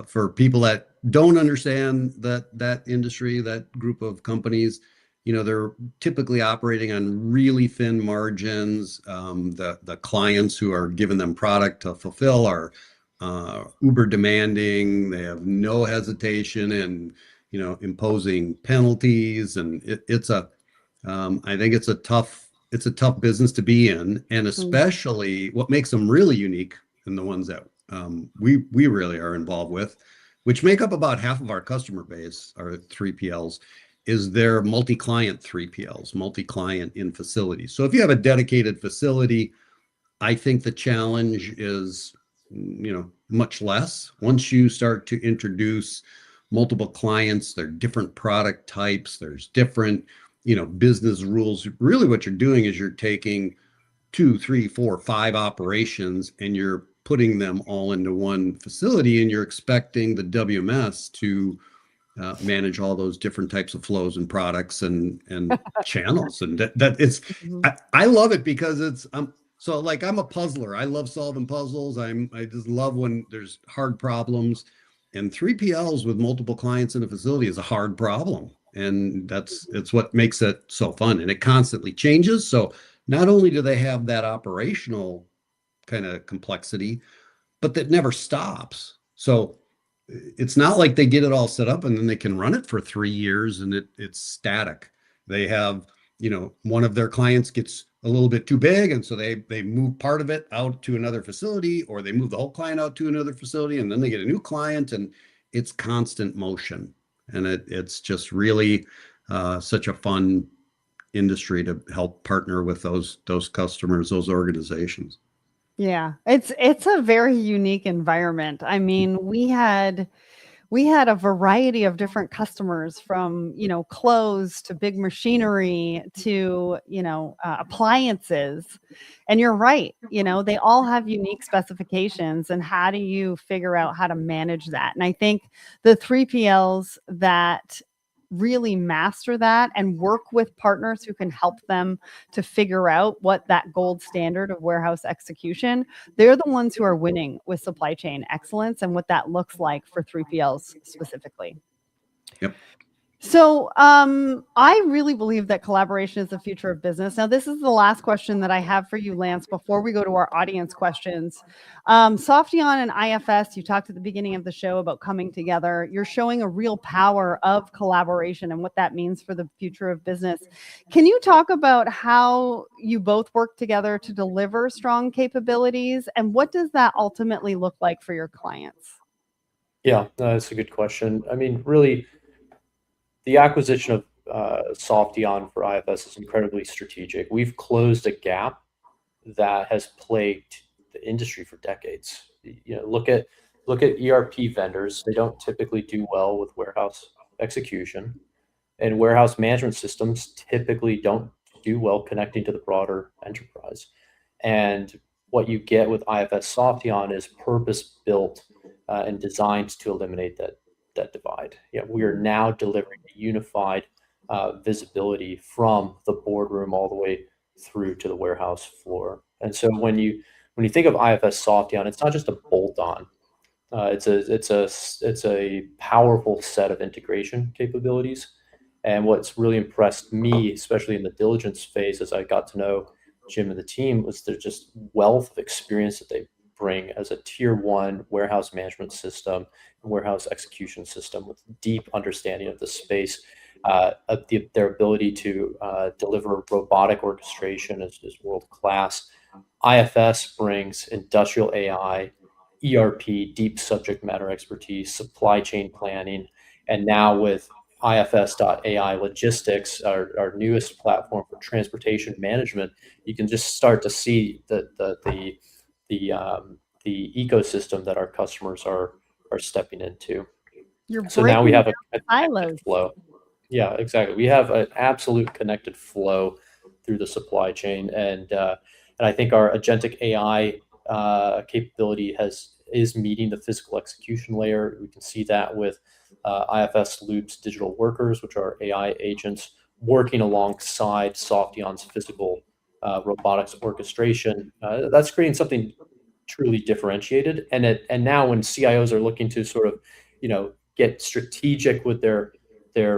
for people that don't understand that industry, that group of companies, they're typically operating on really thin margins. The clients who are giving them product to fulfill are uber demanding. They have no hesitation in imposing penalties, and I think it's a tough business to be in, and especially what makes them really unique, and the ones that we really are involved with, which make up about half of our customer base, are 3PLs, is their multi-client 3PLs, multi-client in facilities. So if you have a dedicated facility, I think the challenge is much less. Once you start to introduce multiple clients, there are different product types, there's different business rules. Really what you're doing is you're taking 2, 3, 4, 5 operations and you're putting them all into one facility, and you're expecting the WMS to manage all those different types of flows and products and channels. And that it's I love it because it's so, like, I'm a puzzler. I love solving puzzles. I just love when there's hard problems. And 3PLs with multiple clients in a facility is a hard problem. And it's what makes it so fun. And it constantly changes. So not only do they have that operational kind of complexity, but that never stops. So it's not like they get it all set up and then they can run it for 3 years and it's static. They have, one of their clients gets a little bit too big, and so they move part of it out to another facility, or they move the whole client out to another facility, and then they get a new client, and it's constant motion. And it's just really such a fun industry to help partner with those customers, those organizations. Yeah, it's a very unique environment. I mean, we had a variety of different customers, from, clothes to big machinery to, appliances. And you're right, they all have unique specifications, and how do you figure out how to manage that? And I think the 3PLs that really master that and work with partners who can help them to figure out what that gold standard of warehouse execution, they're the ones who are winning with supply chain excellence and what that looks like for 3PLs specifically. Yep. So I really believe that collaboration is the future of business. Now, this is the last question that I have for you, Lance, before we go to our audience questions. Softeon and IFS, you talked at the beginning of the show about coming together. You're showing a real power of collaboration and what that means for the future of business. Can you talk about how you both work together to deliver strong capabilities, and what does that ultimately look like for your clients? Yeah, that's a good question. I mean, really, the acquisition of Softeon for IFS is incredibly strategic. We've closed a gap that has plagued the industry for decades. Look at ERP vendors. They don't typically do well with warehouse execution, and warehouse management systems typically don't do well connecting to the broader enterprise. And what you get with IFS Softeon is purpose-built and designed to eliminate that divide. We are now delivering a unified visibility from the boardroom all the way through to the warehouse floor. And so when you think of IFS Softeon, it's not just a bolt-on. It's a powerful set of integration capabilities. And what's really impressed me, especially in the diligence phase, as I got to know Jim and the team, was their just wealth of experience that they bring as a tier 1 warehouse management system and warehouse execution system with deep understanding of the space. their ability to deliver robotic orchestration is world class. IFS brings industrial AI, ERP, deep subject matter expertise, supply chain planning, and now with IFS.ai Logistics, our newest platform for transportation management, you can just start to see the ecosystem that our customers are stepping into. You're So now we breaking have a down connected silos. flow. Yeah, exactly. We have an absolute connected flow through the supply chain, and I think our agentic AI capability is meeting the physical execution layer. We can see that with IFS Loops digital workers, which are AI agents working alongside Softeon's physical robotics orchestration. That's creating something truly differentiated. And now when CIOs are looking to sort of, get strategic with their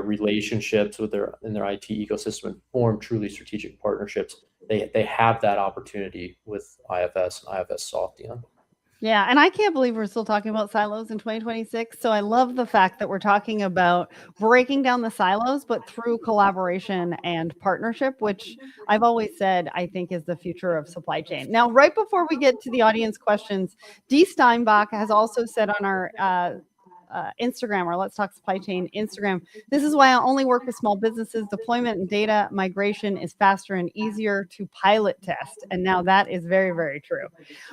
relationships with their IT ecosystem and form truly strategic partnerships, they have that opportunity with IFS and IFS Softeon. Yeah, and I can't believe we're still talking about silos in 2026. So I love the fact that we're talking about breaking down the silos, but through collaboration and partnership, which I've always said I think is the future of supply chain. Now, right before we get to the audience questions, Dee Steinbach has also said on our Instagram, or Let's Talk Supply Chain Instagram, this is why I only work with small businesses. Deployment and data migration is faster and easier to pilot test. And now that is very, very true.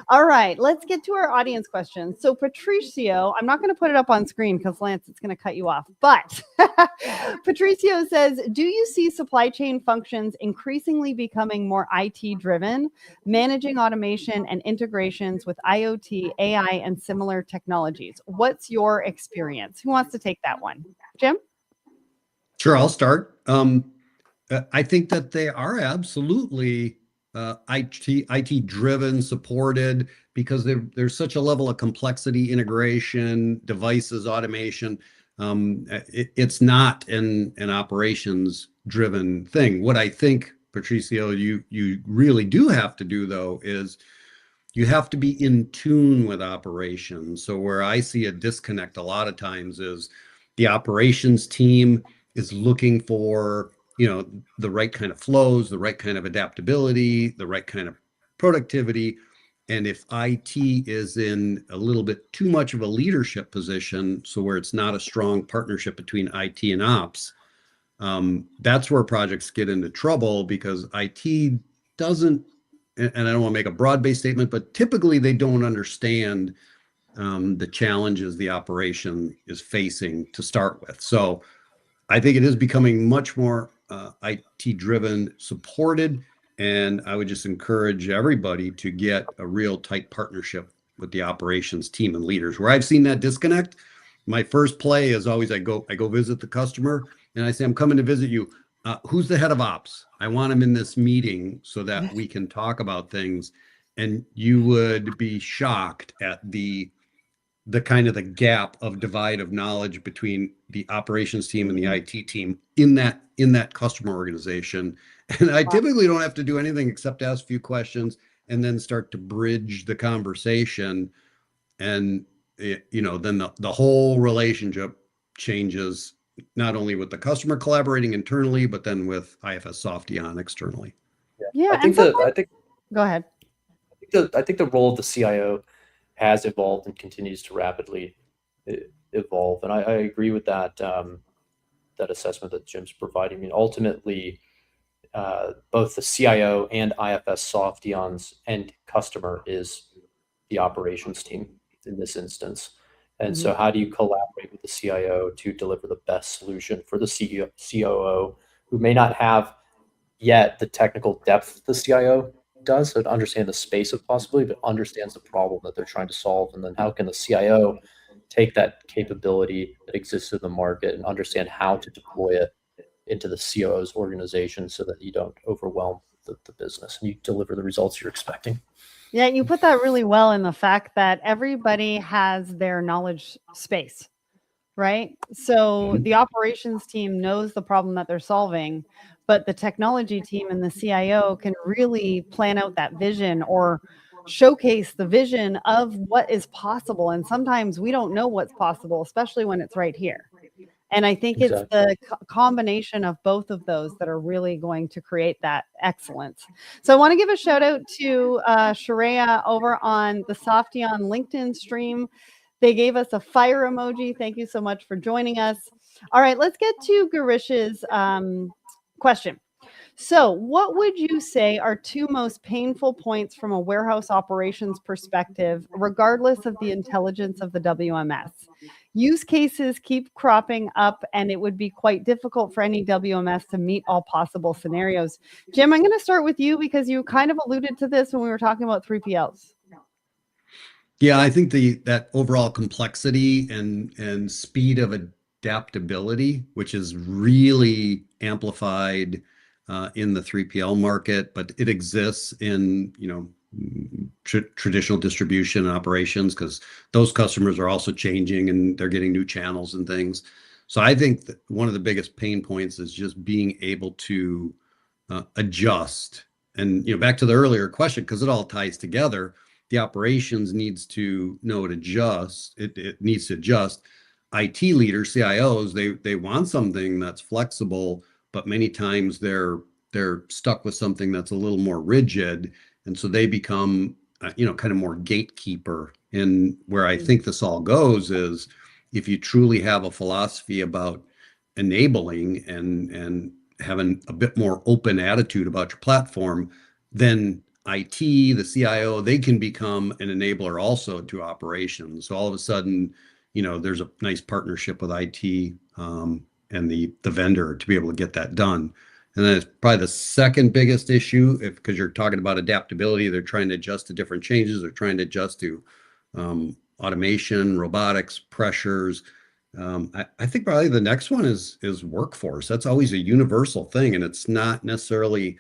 All right, let's get to our audience questions. So Patricio, I'm not going to put it up on screen because Lance, it's going to cut you off. But Patricio says, do you see supply chain functions increasingly becoming more IT driven, managing automation and integrations with IoT, AI, and similar technologies? What's your experience? Who wants to take that one? Jim? Sure, I'll start. I think that they are absolutely IT driven, supported, because there's such a level of complexity, integration, devices, automation. It's not an operations driven thing. What I think, Patricio, you really do have to do, though, is you have to be in tune with operations. So where I see a disconnect a lot of times is the operations team is looking for, the right kind of flows, the right kind of adaptability, the right kind of productivity. And if IT is in a little bit too much of a leadership position, so where it's not a strong partnership between IT and ops, that's where projects get into trouble, because IT doesn't, and I don't want to make a broad-based statement, but typically they don't understand the challenges the operation is facing to start with. So I think it is becoming much more IT-driven, supported, and I would just encourage everybody to get a real tight partnership with the operations team and leaders. Where I've seen that disconnect, my first play is always I go visit the customer and I say, I'm coming to visit you. Who's the head of ops? I want him in this meeting so that we can talk about things. And you would be shocked at the kind of the gap of divide of knowledge between the operations team and the IT team in that customer organization. And I typically don't have to do anything except ask a few questions and then start to bridge the conversation. And then the whole relationship changes, not only with the customer collaborating internally, but then with IFS Softeon externally. Yeah, I think go ahead. I think the role of the CIO has evolved and continues to rapidly evolve, and I agree with that assessment that Jim's providing. I mean, ultimately, both the CIO and IFS Softeon's end customer is the operations team in this instance. And so how do you collaborate with the CIO to deliver the best solution for the COO, who may not have yet the technical depth the CIO does, so to understand the space of possibility, but understands the problem that they're trying to solve? And then how can the CIO take that capability that exists in the market and understand how to deploy it into the COO's organization so that you don't overwhelm the business and you deliver the results you're expecting? Yeah, you put that really well in the fact that everybody has their knowledge space, right? So the operations team knows the problem that they're solving, but the technology team and the CIO can really plan out that vision or showcase the vision of what is possible. And sometimes we don't know what's possible, especially when it's right here. And I think it's Exactly. the combination of both of those that are really going to create that excellence. So I want to give a shout out to Sharia over on the Softeon LinkedIn stream. They gave us a fire emoji. Thank you so much for joining us. All right, let's get to Garish's question. So, what would you say are two most painful points from a warehouse operations perspective, regardless of the intelligence of the WMS? Use cases keep cropping up, and it would be quite difficult for any WMS to meet all possible scenarios. Jim, I'm going to start with you because you kind of alluded to this when we were talking about 3PLs. Yeah, I think that overall complexity and speed of adaptability, which is really amplified in the 3PL market, but it exists in traditional distribution and operations because those customers are also changing and they're getting new channels and things. So I think that one of the biggest pain points is just being able to adjust. And back to the earlier question, because it all ties together. The operations needs to know it adjust. It needs to adjust. IT leaders, CIOs, they want something that's flexible, but many times they're stuck with something that's a little more rigid, and so they become kind of more gatekeeper. And where I think this all goes is if you truly have a philosophy about enabling and having a bit more open attitude about your platform, then IT, the CIO, they can become an enabler also to operations. So all of a sudden, there's a nice partnership with IT and the vendor to be able to get that done. And then it's probably the second biggest issue, because you're talking about adaptability. They're trying to adjust to different changes. They're trying to adjust to automation, robotics, pressures. I think probably the next one is workforce. That's always a universal thing, and it's not necessarily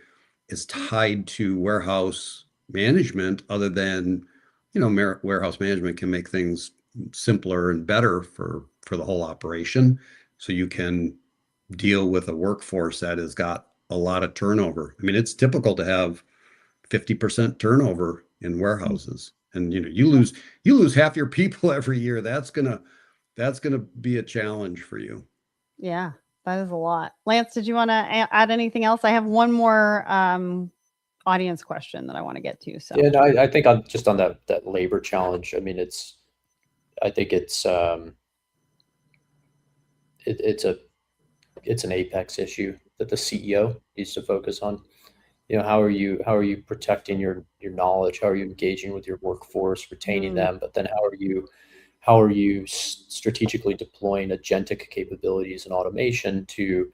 is tied to warehouse management, other than warehouse management can make things simpler and better for the whole operation, so you can deal with a workforce that has got a lot of turnover. I mean, it's typical to have 50% turnover in warehouses, and you lose half your people every year. That's gonna be a challenge for you. Yeah, that is a lot. Lance, did you want to add anything else? I have one more audience question that I want to get to. So yeah, no, I think on just on that labor challenge. I mean, I think it's an apex issue that the CEO needs to focus on. How are you protecting your knowledge? How are you engaging with your workforce, retaining them? But then how are you strategically deploying agentic capabilities and automation to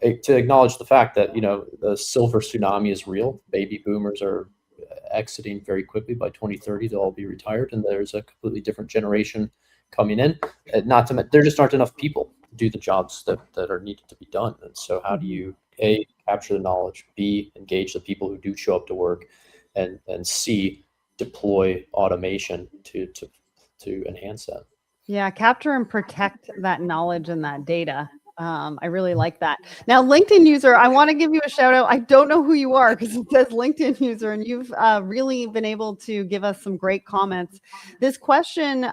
acknowledge the fact that the silver tsunami is real. Baby boomers are exiting very quickly. By 2030 they'll all be retired, and there's a completely different generation coming in. There just aren't enough people to do the jobs that are needed to be done. And so how do you A, capture the knowledge, B, engage the people who do show up to work, and C, deploy automation to enhance that? Yeah, capture and protect that knowledge and that data. I really like that. Now, LinkedIn user, I want to give you a shout out. I don't know who you are because it says LinkedIn user, and you've really been able to give us some great comments. This question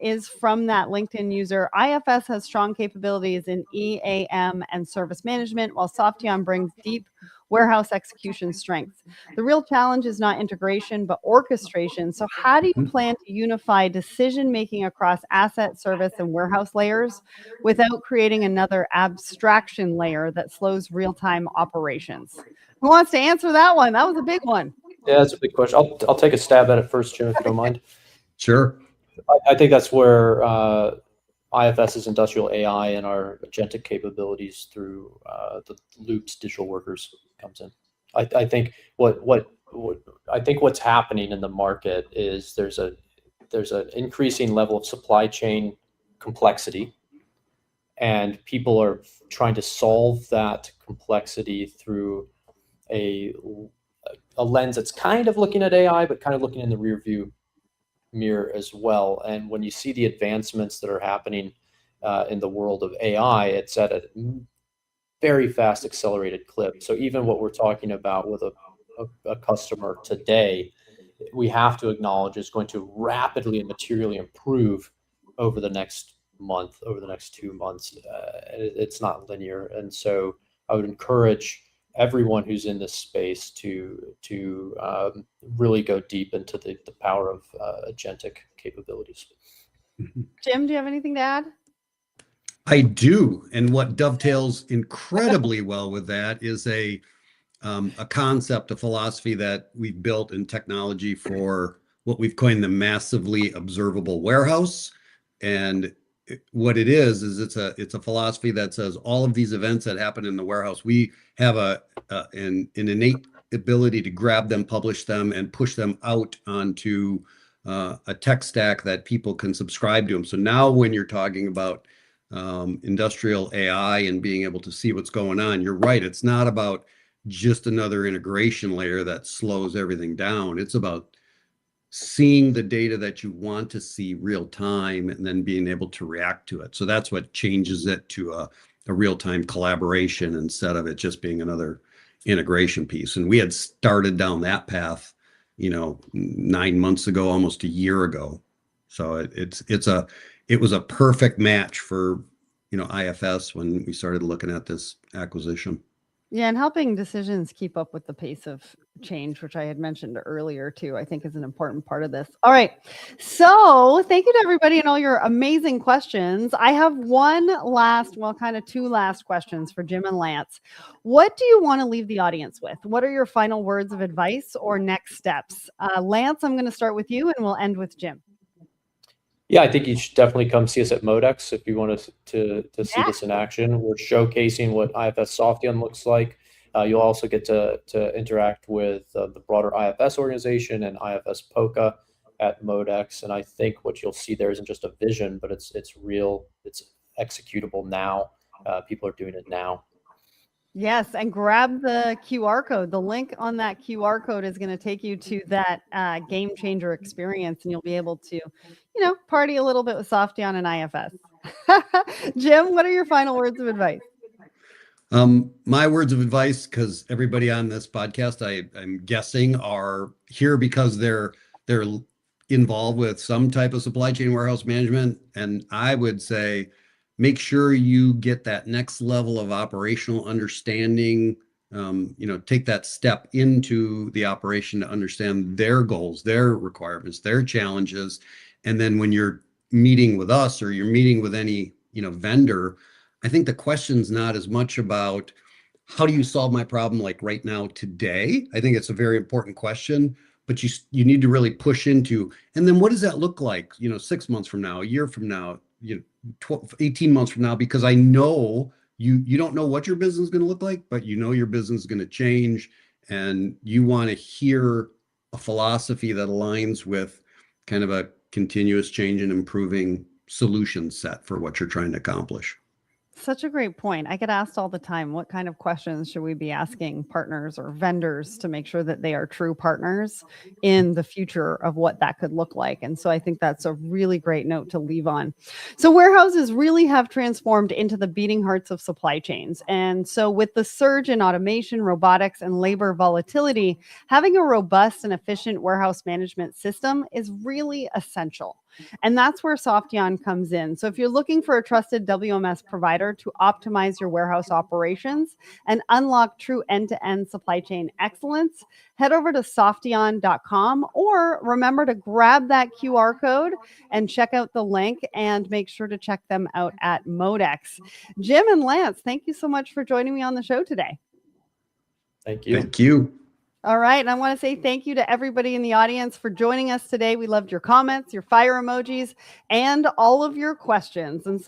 is from that LinkedIn user. IFS has strong capabilities in EAM and service management, while Softeon brings deep warehouse execution strengths. The real challenge is not integration, but orchestration. So how do you plan to unify decision-making across asset, service, and warehouse layers without creating another abstraction layer that slows real-time operations? Who wants to answer that one? That was a big one. Yeah, that's a big question. I'll take a stab at it first, Jim, if you don't mind. Sure. I think that's where IFS's industrial AI and our agentic capabilities through the Loops digital workers comes in. I think what's happening in the market is there's an increasing level of supply chain complexity, and people are trying to solve that complexity through a lens that's kind of looking at AI, but kind of looking in the rear view mirror as well. And when you see the advancements that are happening in the world of AI, it's at a very fast accelerated clip. So even what we're talking about with a customer today, we have to acknowledge is going to rapidly and materially improve over the next month, over the next 2 months. It's not linear. And so I would encourage everyone who's in this space to really go deep into the power of agentic capabilities. Jim, do you have anything to add? I do. And what dovetails incredibly well with that is a concept, a philosophy that we've built in technology for what we've coined the massively observable warehouse. And what it is it's a philosophy that says all of these events that happen in the warehouse, we have an innate ability to grab them, publish them, and push them out onto a tech stack that people can subscribe to them. So now when you're talking about industrial AI and being able to see what's going on, you're right. It's not about just another integration layer that slows everything down. It's about seeing the data that you want to see real time and then being able to react to it. So that's what changes it to a real-time collaboration instead of it just being another integration piece. And we had started down that path, 9 months ago, almost a year ago. So it was a perfect match for, IFS when we started looking at this acquisition. Yeah, and helping decisions keep up with the pace of change, which I had mentioned earlier too, I think is an important part of this. All right. So thank you to everybody and all your amazing questions. I have two last questions for Jim and Lance. What do you want to leave the audience with? What are your final words of advice or next steps? Lance, I'm going to start with you and we'll end with Jim. Yeah, I think you should definitely come see us at Modex if you want to see this in action. We're showcasing what IFS Softeon looks like. You'll also get to interact with the broader IFS organization and IFS POCA at Modex. And I think what you'll see there isn't just a vision, but it's real, it's executable now. People are doing it now. Yes, and grab the QR code. The link on that QR code is going to take you to that game changer experience, and you'll be able to, party a little bit with Softeon and IFS. Jim, what are your final words of advice? My words of advice, because everybody on this podcast, I'm guessing, are here because they're involved with some type of supply chain warehouse management, and I would say, make sure you get that next level of operational understanding. Take that step into the operation to understand their goals, their requirements, their challenges. And then when you're meeting with us or you're meeting with any, vendor, I think the question's not as much about how do you solve my problem like right now today. I think it's a very important question, but you need to really push into, and then what does that look like, 6 months from now, a year from now, 18 months from now, because I know you don't know what your business is going to look like, but your business is going to change, and you want to hear a philosophy that aligns with kind of a continuous change and improving solution set for what you're trying to accomplish. Such a great point. I get asked all the time, what kind of questions should we be asking partners or vendors to make sure that they are true partners in the future of what that could look like? And so I think that's a really great note to leave on. So warehouses really have transformed into the beating hearts of supply chains. And so with the surge in automation, robotics, and labor volatility, having a robust and efficient warehouse management system is really essential. And that's where Softeon comes in. So if you're looking for a trusted WMS provider to optimize your warehouse operations and unlock true end-to-end supply chain excellence, head over to softeon.com, or remember to grab that QR code and check out the link, and make sure to check them out at Modex. Jim and Lance, thank you so much for joining me on the show today. Thank you. Thank you. All right. And I want to say thank you to everybody in the audience for joining us today. We loved your comments, your fire emojis, and all of your questions. And so